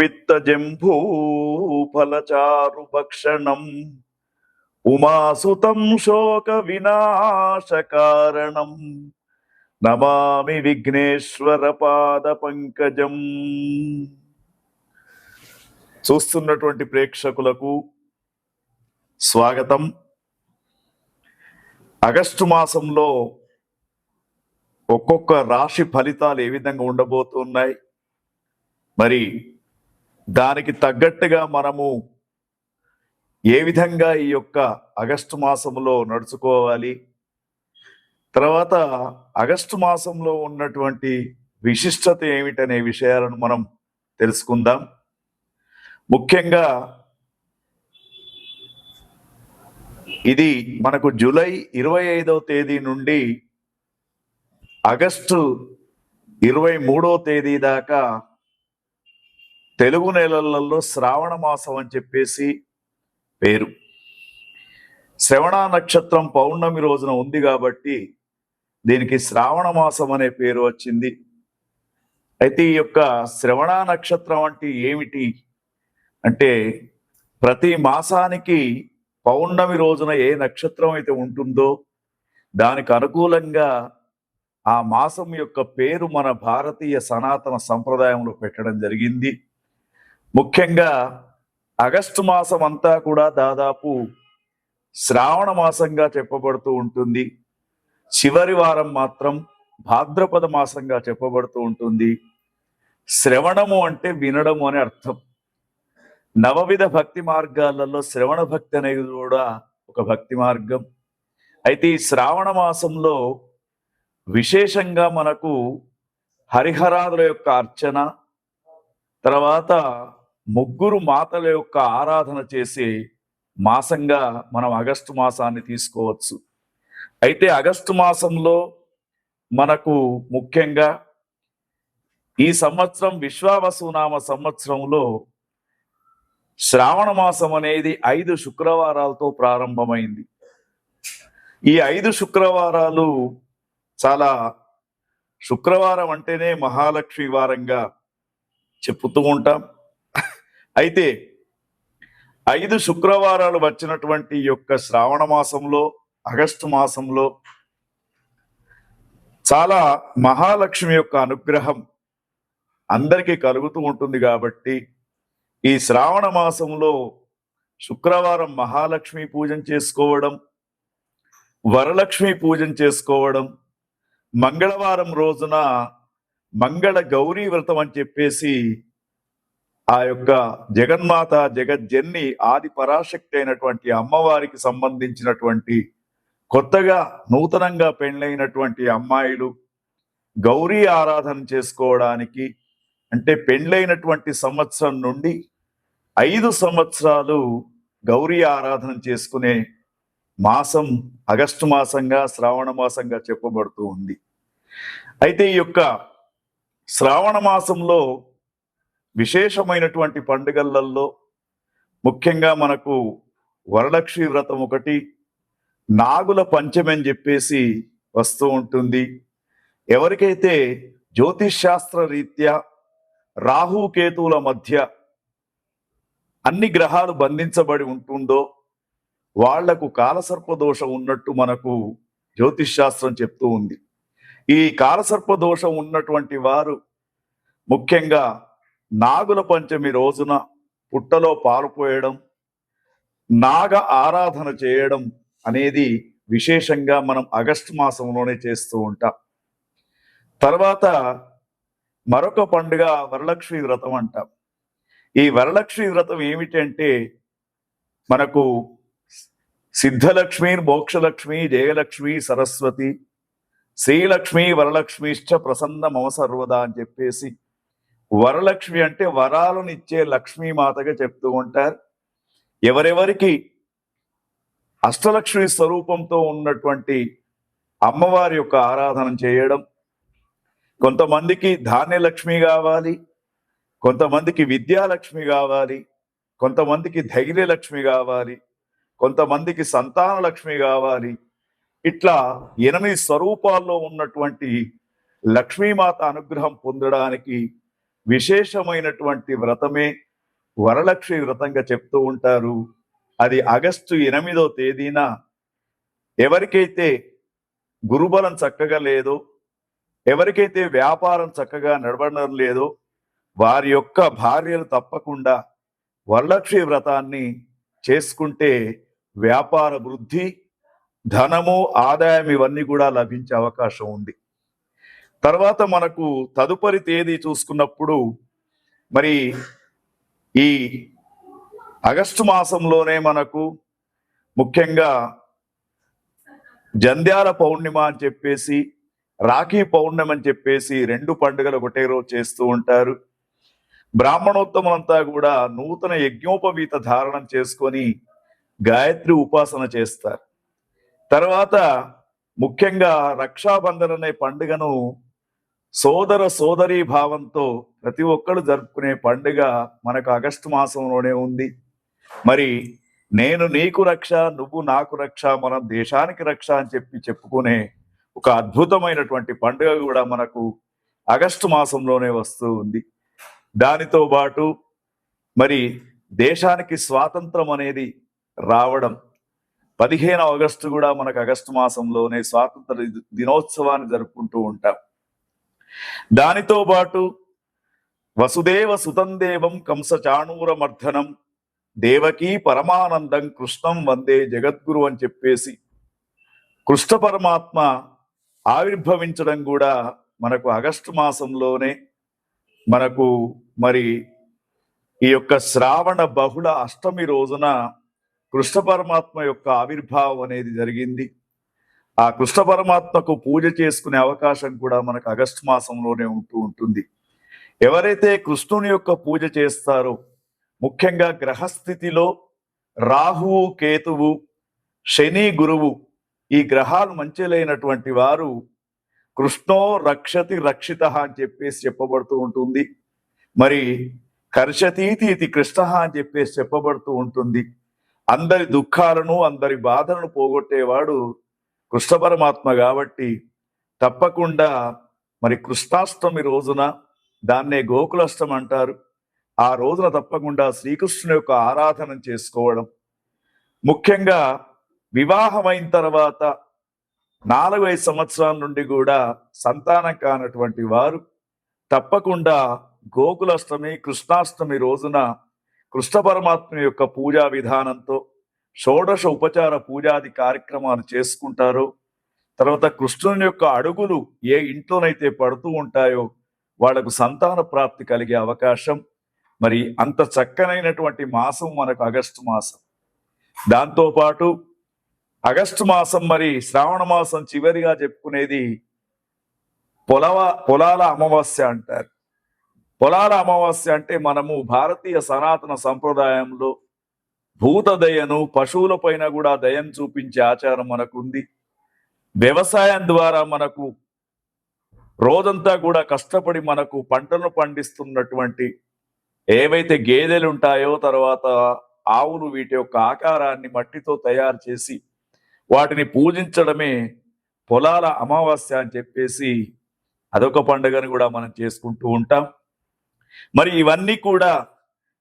పిత్తజంభూఫలచారు భక్షణం ఉమాసుతం శోక వినాశకారణం నమామి విఘ్నేశ్వర పాద పంకజం. చూస్తున్నటువంటి ప్రేక్షకులకు స్వాగతం. ఆగస్టు మాసంలో ఒక్కొక్క రాశి ఫలితాలు ఏ విధంగా ఉండబోతున్నాయి, మరి దానికి తగ్గట్టుగా మనము ఏ విధంగా ఈ యొక్క ఆగస్టు మాసంలో నడుచుకోవాలి, తర్వాత ఆగస్టు మాసంలో ఉన్నటువంటి విశిష్టత ఏమిటనే విషయాలను మనం తెలుసుకుందాం. ముఖ్యంగా ఇది మనకు జూలై 25వ తేదీ నుండి ఆగస్టు 23వ తేదీ దాకా తెలుగు నెలలలో శ్రావణ మాసం అని చెప్పేసి పేరు. శ్రవణ నక్షత్రం పౌర్ణమి రోజున ఉంది కాబట్టి దీనికి శ్రావణ మాసం అనే పేరు వచ్చింది. అయితే ఈ యొక్క శ్రవణ నక్షత్రం అంటే ఏమిటి అంటే, ప్రతి మాసానికి పౌర్ణమి రోజున ఏ నక్షత్రం అయితే ఉంటుందో దానికి అనుకూలంగా ఆ మాసం యొక్క పేరు మన భారతీయ సనాతన సంప్రదాయంలో పెట్టడం జరిగింది. ముఖ్యంగా ఆగస్టు మాసం అంతా కూడా దాదాపు శ్రావణ మాసంగా చెప్పబడుతూ ఉంటుంది. చివరి వారం మాత్రం భాద్రపద మాసంగా చెప్పబడుతూ ఉంటుంది. శ్రవణము అంటే వినడము అని అర్థం. నవవిధ భక్తి మార్గాలలో శ్రవణ భక్తి అనేది కూడా ఒక భక్తి మార్గం. అయితే ఈ శ్రావణ మాసంలో విశేషంగా మనకు హరిహరాదుల యొక్క అర్చన, తర్వాత ముగ్గురు మాతల యొక్క ఆరాధన చేసే మాసంగా మనం ఆగస్టు మాసాన్ని తీసుకోవచ్చు. అయితే ఆగస్టు మాసంలో మనకు ముఖ్యంగా ఈ సంవత్సరం విశ్వావసునామ సంవత్సరంలో శ్రావణ మాసం అనేది 5 శుక్రవారాలతో ప్రారంభమైంది. ఈ 5 శుక్రవారాలు చాలా, శుక్రవారం అంటేనే మహాలక్ష్మి వారంగా చెప్పుతూ ఉంటాం. అయితే 5 శుక్రవారాలు వచ్చినటువంటి యొక్క శ్రావణ మాసంలో, ఆగస్టు మాసంలో చాలా మహాలక్ష్మి యొక్క అనుగ్రహం అందరికీ కలుగుతూ ఉంటుంది. కాబట్టి ఈ శ్రావణ మాసంలో శుక్రవారం మహాలక్ష్మి పూజన చేసుకోవడం, వరలక్ష్మి పూజన చేసుకోవడం, మంగళవారం రోజున మంగళ గౌరీ వ్రతం అని చెప్పేసి ఆ యొక్క జగన్మాత జగజ్జన్ని ఆది పరాశక్తి అయినటువంటి అమ్మవారికి సంబంధించినటువంటి కొత్తగా నూతనంగా పెండ్లైనటువంటి అమ్మాయిలు గౌరీ ఆరాధన చేసుకోవడానికి, అంటే పెండ్లైనటువంటి సంవత్సరం నుండి 5 సంవత్సరాలు గౌరీ ఆరాధన చేసుకునే మాసం ఆగస్టు మాసంగా, శ్రావణ మాసంగా చెప్పబడుతూ ఉంది. అయితే ఈ యొక్క శ్రావణ మాసంలో విశేషమైనటువంటి పండుగలలో ముఖ్యంగా మనకు వరలక్ష్మి వ్రతం ఒకటి, నాగుల పంచమి అని చెప్పేసి వస్తూ ఉంటుంది. ఎవరికైతే జ్యోతిష్ శాస్త్ర రీత్యా రాహుకేతువుల మధ్య అన్ని గ్రహాలు బంధించబడి ఉంటుందో వాళ్లకు కాలసర్పదోషం ఉన్నట్టు మనకు జ్యోతిష్ శాస్త్రం చెప్తూ ఉంది. ఈ కాలసర్పదోషం ఉన్నటువంటి వారు ముఖ్యంగా నాగుల పంచమి రోజున పుట్టలో పాలు పోయడం, నాగ ఆరాధన చేయడం అనేది విశేషంగా మనం ఆగస్టు మాసంలోనే చేస్తూ ఉంటాం. తర్వాత మరొక పండుగ వరలక్ష్మి వ్రతం అంటాం. ఈ వరలక్ష్మి వ్రతం ఏమిటంటే, మనకు సిద్ధలక్ష్మి, మోక్షలక్ష్మి, జయలక్ష్మి, సరస్వతి, శ్రీలక్ష్మి, వరలక్ష్మిశ్చ ప్రసన్న మమ సర్వదా అని చెప్పేసి, వరలక్ష్మి అంటే వరాలను ఇచ్చే లక్ష్మీమాతగా చెప్తూ ఉంటారు. ఎవరెవరికి అష్టలక్ష్మి స్వరూపంతో ఉన్నటువంటి అమ్మవారి యొక్క ఆరాధన చేయడం, కొంతమందికి ధాన్యలక్ష్మి కావాలి, కొంతమందికి విద్యాలక్ష్మి కావాలి, కొంతమందికి ధైర్యలక్ష్మి కావాలి, కొంతమందికి సంతాన లక్ష్మి కావాలి. ఇట్లా 8 స్వరూపాల్లో ఉన్నటువంటి లక్ష్మీమాత అనుగ్రహం పొందడానికి విశేషమైనటువంటి వ్రతమే వరలక్ష్మి వ్రతంగా చెప్తూ ఉంటారు. అది ఆగస్టు 8వ తేదీన ఎవరికైతే గురుబలం చక్కగా లేదో, ఎవరికైతే వ్యాపారం చక్కగా నడవడం లేదో వారి యొక్క భార్యలు తప్పకుండా వరలక్ష్మి వ్రతాన్ని చేసుకుంటే వ్యాపార వృద్ధి, ధనము, ఆదాయం ఇవన్నీ కూడా లభించే అవకాశం ఉంది. తర్వాత మనకు తదుపరి తేదీ చూసుకున్నప్పుడు మరి ఈ ఆగస్టు మాసంలోనే మనకు ముఖ్యంగా జంధ్యాల పౌర్ణిమ అని చెప్పేసి, రాఖీ పౌర్ణమి అని చెప్పేసి 2 పండుగలు ఒకటే రోజు చేస్తూ ఉంటారు. బ్రాహ్మణోత్తములంతా కూడా నూతన యజ్ఞోపవీత ధారణం చేసుకొని గాయత్రి ఉపాసన చేస్తారు. తర్వాత ముఖ్యంగా రక్షాబంధన్ అనే పండుగను సోదర సోదరీ భావంతో ప్రతి ఒక్కరు జరుపుకునే పండుగ మనకు ఆగస్టు మాసంలోనే ఉంది. మరి నేను నీకు రక్ష, నువ్వు నాకు రక్ష, మనం దేశానికి రక్ష అని చెప్పుకునే ఒక అద్భుతమైనటువంటి పండుగ కూడా మనకు ఆగస్టు మాసంలోనే వస్తూ ఉంది. దానితో పాటు మరి దేశానికి స్వాతంత్రం అనేది రావడం 15 ఆగస్టు కూడా మనకు ఆగస్టు మాసంలోనే స్వాతంత్ర దినోత్సవాన్ని జరుపుకుంటూ ఉంటాం. దానితో పాటు వసుదేవ సుతం దేవం కంస చాణూరమర్ధనం దేవకీ పరమానందం కృష్ణం వందే జగద్గురు అని చెప్పేసి కృష్ణ పరమాత్మ ఆవిర్భవించడం కూడా మనకు ఆగస్టు మాసంలోనే మనకు మరి ఈ యొక్క శ్రావణ బహుళ అష్టమి రోజున కృష్ణ పరమాత్మ యొక్క ఆవిర్భావం అనేది జరిగింది. ఆ కృష్ణ పరమాత్మకు పూజ చేసుకునే అవకాశం కూడా మనకు ఆగస్టు మాసంలోనే ఉంటుంది. ఎవరైతే కృష్ణుని యొక్క పూజ చేస్తారో, ముఖ్యంగా గ్రహస్థితిలో రాహువు, కేతువు, శని, గురువు ఈ గ్రహాలు మంచి లేనటువంటి వారు కృష్ణో రక్షతి రక్షిత అని చెప్పేసి చెప్పబడుతూ ఉంటుంది. మరి కర్షతీతి ఇది కృష్ణ అని చెప్పేసి చెప్పబడుతూ ఉంటుంది. అందరి దుఃఖాలను, అందరి బాధలను పోగొట్టేవాడు కృష్ణ పరమాత్మ కాబట్టి తప్పకుండా మరి కృష్ణాష్టమి రోజున, దాన్నే గోకులాష్టమి అంటారు, ఆ రోజున తప్పకుండా శ్రీకృష్ణుని యొక్క ఆరాధన చేసుకోవడం. ముఖ్యంగా వివాహమైన తర్వాత 4-5 సంవత్సరాల నుండి కూడా సంతానం కానటువంటి వారు తప్పకుండా గోకులాష్టమి, కృష్ణాష్టమి రోజున కృష్ణ పరమాత్మ యొక్క పూజా విధానంతో షోడశ ఉపచార పూజాది కార్యక్రమాలు చేసుకుంటారో, తర్వాత కృష్ణుని యొక్క అడుగులు ఏ ఇంట్లోనైతే పడుతూ ఉంటాయో వాళ్లకు సంతాన ప్రాప్తి కలిగే అవకాశం. మరి అంత చక్కనైనటువంటి మాసం మనకు ఆగస్టు మాసం. దాంతోపాటు ఆగస్టు మాసం మరి శ్రావణ మాసం చివరిగా చెప్పుకునేది పొలాల అమావాస్య అంటారు. పొలాల అమావాస్య అంటే మనము భారతీయ సనాతన సంప్రదాయంలో భూత దయను, పశువుల పైన కూడా దయను చూపించే ఆచారం మనకుంది. వ్యవసాయం ద్వారా మనకు రోజంతా కూడా కష్టపడి మనకు పంటను పండిస్తున్నటువంటి ఏవైతే గేదెలు ఉంటాయో, తర్వాత ఆవులు, వీటి యొక్క ఆకారాన్ని మట్టితో తయారు చేసి వాటిని పూజించడమే పొలాల అమావాస్య అని చెప్పేసి అదొక పండుగను కూడా మనం చేసుకుంటూ ఉంటాం. మరి ఇవన్నీ కూడా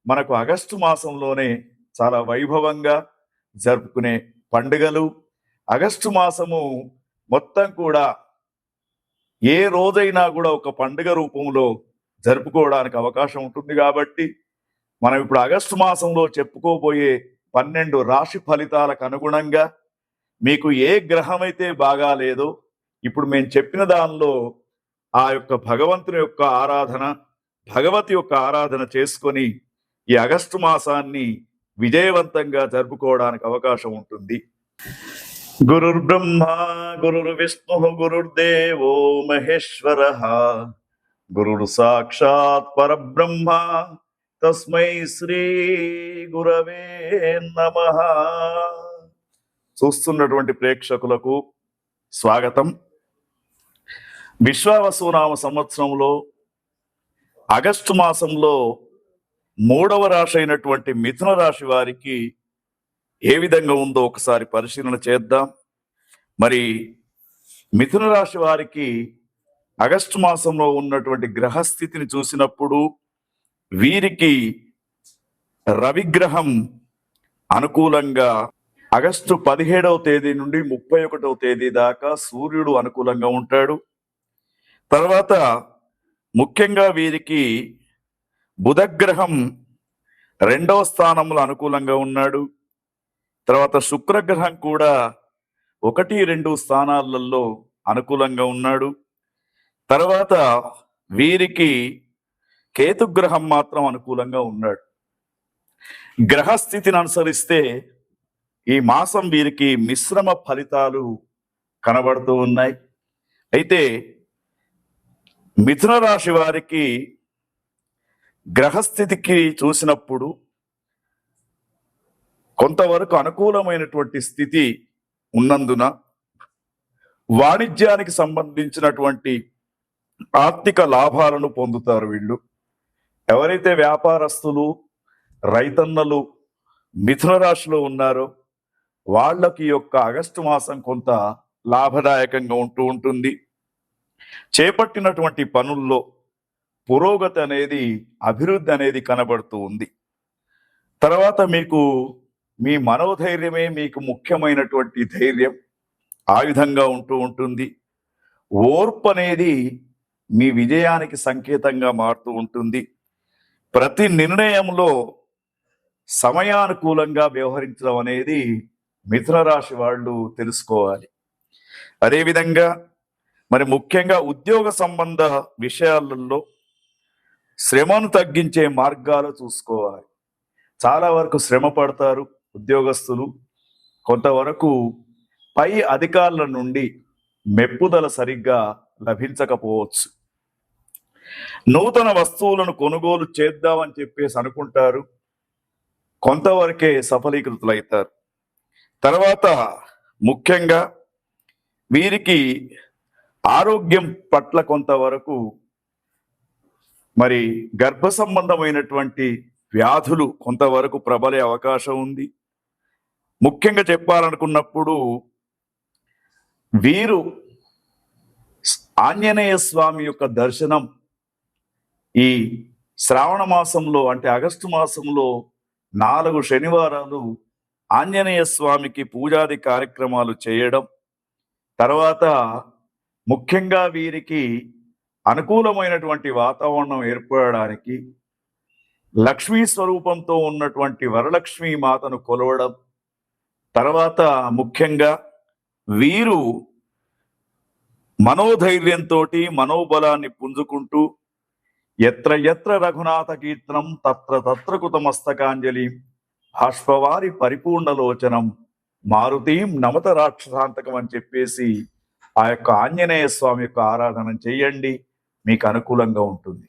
మనకు ఆగస్టు మాసంలోనే చాలా వైభవంగా జరుపుకునే పండుగలు. ఆగస్టు మాసము మొత్తం కూడా ఏ రోజైనా కూడా ఒక పండుగ రూపంలో జరుపుకోవడానికి అవకాశం ఉంటుంది. కాబట్టి మనం ఇప్పుడు ఆగస్టు మాసంలో చెప్పుకోబోయే 12 రాశి ఫలితాలకు అనుగుణంగా మీకు ఏ గ్రహం అయితే బాగా లేదో, ఇప్పుడు మేము చెప్పిన దానిలో ఆ యొక్క భగవంతుని యొక్క ఆరాధన, భగవతి యొక్క ఆరాధన చేసుకొని ఈ ఆగస్టు మాసాన్ని విజయవంతంగా జరుపుకోవడానికి అవకాశం ఉంటుంది. గురుర్ బ్రహ్మ గురుర్ విష్ణు గురుర్దేవో మహేశ్వర గురుర్ సాక్షాత్ పరబ్రహ్మ తస్మై శ్రీ గురవే నమః. చూస్తున్నటువంటి ప్రేక్షకులకు స్వాగతం. విశ్వావసునామ సంవత్సరంలో ఆగస్టు మాసంలో 3వ రాశి అయినటువంటి మిథున రాశి వారికి ఏ విధంగా ఉందో ఒకసారి పరిశీలన చేద్దాం. మరి మిథున రాశి వారికి ఆగస్టు మాసంలో ఉన్నటువంటి గ్రహస్థితిని చూసినప్పుడు వీరికి రవిగ్రహం అనుకూలంగా ఆగస్టు 17వ తేదీ నుండి 31వ తేదీ దాకా సూర్యుడు అనుకూలంగా ఉంటాడు. తర్వాత ముఖ్యంగా వీరికి బుధగ్రహం 2వ స్థానంలో అనుకూలంగా ఉన్నాడు. తర్వాత శుక్రగ్రహం కూడా 1, 2 స్థానాలలో అనుకూలంగా ఉన్నాడు. తర్వాత వీరికి కేతుగ్రహం మాత్రం అనుకూలంగా ఉన్నాడు. గ్రహస్థితిని అనుసరిస్తే ఈ మాసం వీరికి మిశ్రమ ఫలితాలు కనబడుతూ ఉన్నాయి. అయితే మిథున రాశి వారికి గ్రహస్థితికి చూసినప్పుడు కొంతవరకు అనుకూలమైనటువంటి స్థితి ఉన్నందున వాణిజ్యానికి సంబంధించినటువంటి ఆర్థిక లాభాలను పొందుతారు. వీళ్ళు ఎవరైతే వ్యాపారస్తులు, రైతన్నలు మిథున రాశిలో ఉన్నారో వాళ్ళకి యొక్క ఆగస్టు మాసం కొంత లాభదాయకంగా ఉంటూ ఉంటుంది. చేపట్టినటువంటి పనుల్లో పురోగతి అనేది, అభివృద్ధి అనేది కనబడుతూ ఉంది. తర్వాత మీకు మీ మనోధైర్యమే మీకు ముఖ్యమైనటువంటి ధైర్యం, ఆయుధంగా ఉంటూ ఉంటుంది. ఓర్పు అనేది మీ విజయానికి సంకేతంగా మారుతూ ఉంటుంది. ప్రతి నిర్ణయంలో సమయానుకూలంగా వ్యవహరించడం అనేది మిథున రాశి వాళ్ళు తెలుసుకోవాలి. అదేవిధంగా మరి ముఖ్యంగా ఉద్యోగ సంబంధ విషయాలలో శ్రమను తగ్గించే మార్గాలు చూసుకోవాలి. చాలా వరకు శ్రమ పడతారు ఉద్యోగస్తులు. కొంతవరకు పై అధికారుల నుండి మెప్పుదల సరిగ్గా లభించకపోవచ్చు. నూతన వస్తువులను కొనుగోలు చేద్దామని చెప్పేసి అనుకుంటారు, కొంతవరకే సఫలీకృతులవుతారు. తర్వాత ముఖ్యంగా వీరికి ఆరోగ్యం పట్ల కొంతవరకు మరి గర్భ సంబంధమైనటువంటి వ్యాధులు కొంతవరకు ప్రబలే అవకాశం ఉంది. ముఖ్యంగా చెప్పాలనుకున్నప్పుడు వీరు ఆంజనేయ స్వామి యొక్క దర్శనం ఈ శ్రావణ మాసంలో అంటే ఆగస్టు మాసంలో 4 శనివారాలు ఆంజనేయ స్వామికి పూజాది కార్యక్రమాలు చేయడం, తర్వాత ముఖ్యంగా వీరికి అనుకూలమైనటువంటి వాతావరణం ఏర్పడడానికి లక్ష్మీ స్వరూపంతో ఉన్నటువంటి వరలక్ష్మీ మాతను కొలవడం, తర్వాత ముఖ్యంగా వీరు మనోధైర్యంతో మనోబలాన్ని పుంజుకుంటూ ఎత్ర ఎత్ర రఘునాథ కీర్తనం తత్ర తత్ర కృతమస్తకాంజలి బాష్పవారి పరిపూర్ణలోచనం మారుతీం నమత రాక్షసాంతకం అని చెప్పేసి ఆ యొక్క ఆంజనేయ స్వామి యొక్క ఆరాధన చేయండి, మీకు అనుకూలంగా ఉంటుంది.